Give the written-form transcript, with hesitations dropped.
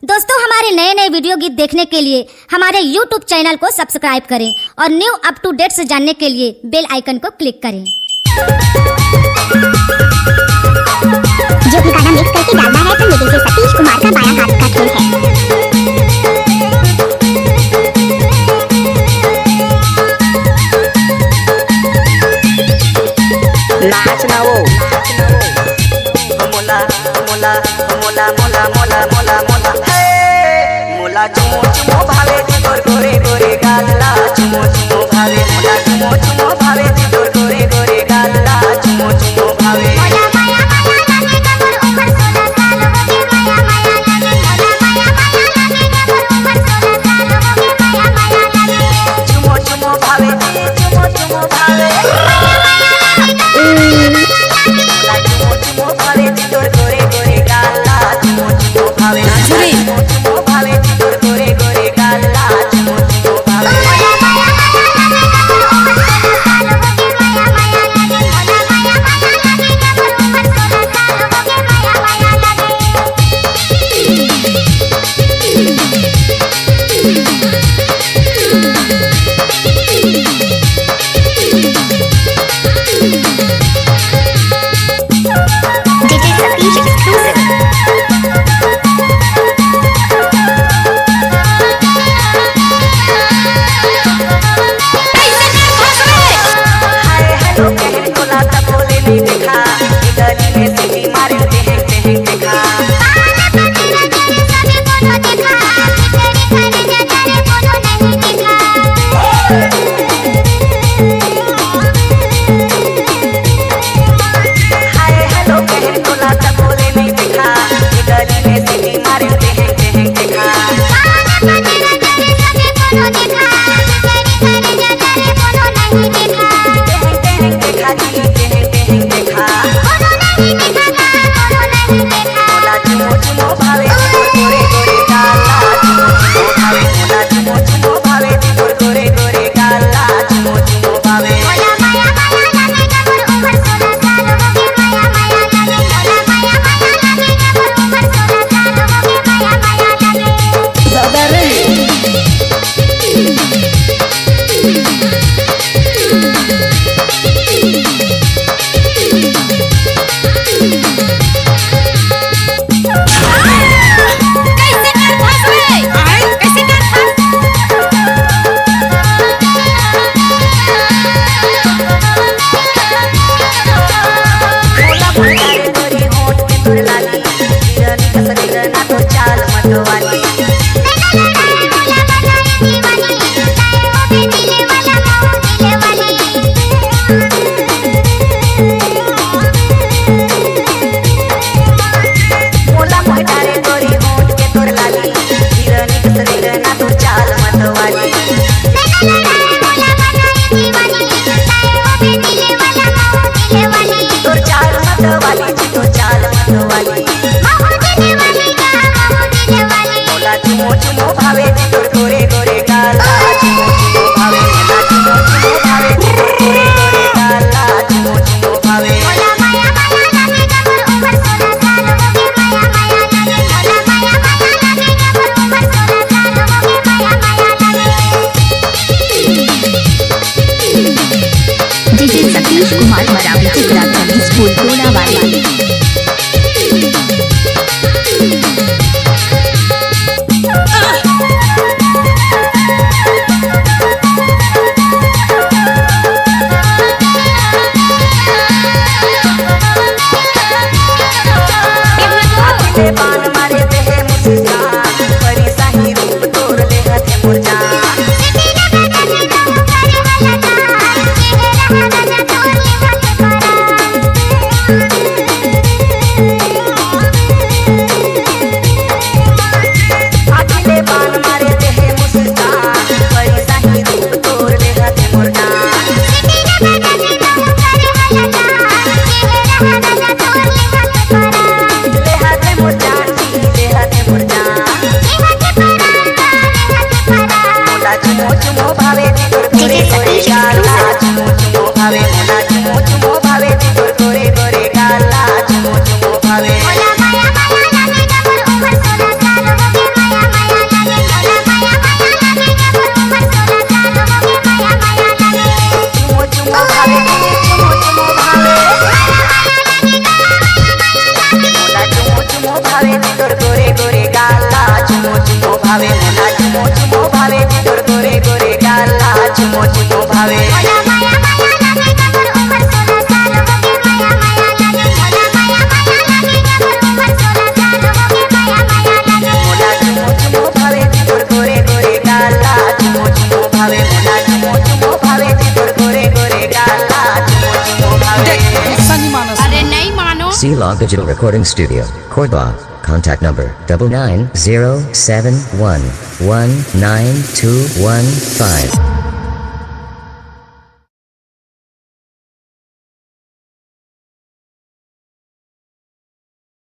दोस्तों हमारे नए नए वीडियो गीत देखने के लिए हमारे YouTube चैनल को सब्सक्राइब करें और न्यू अप टू डेट से जानने के लिए बेल आइकन को क्लिक करें। जो भी गाना मिक्स करके डालना है तो ये डीजे सतीश कुमार का बायां हाथ का खेल है। नाच ना वो मोला मोला मोला मोला मोला मोला मोला मोला चुमो चुमो भावे तोर गोरे गोरे गालला चुमो चुमो भावे मोला चुमो चुमो भावे तोर गोरे गोरे गालला चुमो चुमो भावे मोला माया माया लगे कमर उमर 16 साल हो गए माया माया लगे मोला माया माया लगे कमर उमर 16 साल हो गए माया माया लगे चुमो चुमो भावे चुमो चुमो भावे मोला चुमो चुमो भावे तोर गोरे गोरे गालला चुमो चुमो भावे चुमो चुमो भावे तोर गोरे गोरे गालला चुमो चुमो भावे मोला माया माया लगे कमर उमर 16 साल हो गए माया माया लगे मोला माया माया लगे कमर उमर 16 साल हो गए माया माया लगे। DJ Satish exclusive. Hi hello कहन कोला त बोले नहीं देखा गली में सीटी मारे देख देखा हाय हेलो कहन कोला त बोले नहीं देखा गली में सीटी मारे देख देखा देखा देखा मोला चुमो चुमो भावे गोरे गोरे गाला चुमो चुमो भावे मोला चुमो चुमो भावे गोरे गोरे गाला चुमो चुमो भावे मोला भंडारे गोरी होठ के तोर लाली हिरनी कसरी ना तो चाल मतवाली मोला भंडारे गोरी होठ के तोर लाली हिरनी कसरी ना तो चाल मतवाली तोर चाल मतवाली तो चाल मतवाली मोला भावे जितोर गोरे गोरे गाला चुमो चुमो भावे मोला चुमो चुमो भावे जितोर गोरे गोरे गाला चुमो चुमो भावे मोला माया माया लागे कमर उमर 16 साल हो गए माया माया लागे मोला माया माया लागे कमर उमर 16 साल हो गए माया माया लागे मोला चुमो चुमो भावे जितोर गोरे गोरे गाला चुमो चुमो भावे मोला चुमो चुमो भावे जितोर गोरे गोरे गाला चुमो चुमो भावे अरे नहीं मानो C-Log Digital Recording Studio, Cordoba. Contact number 9907119215.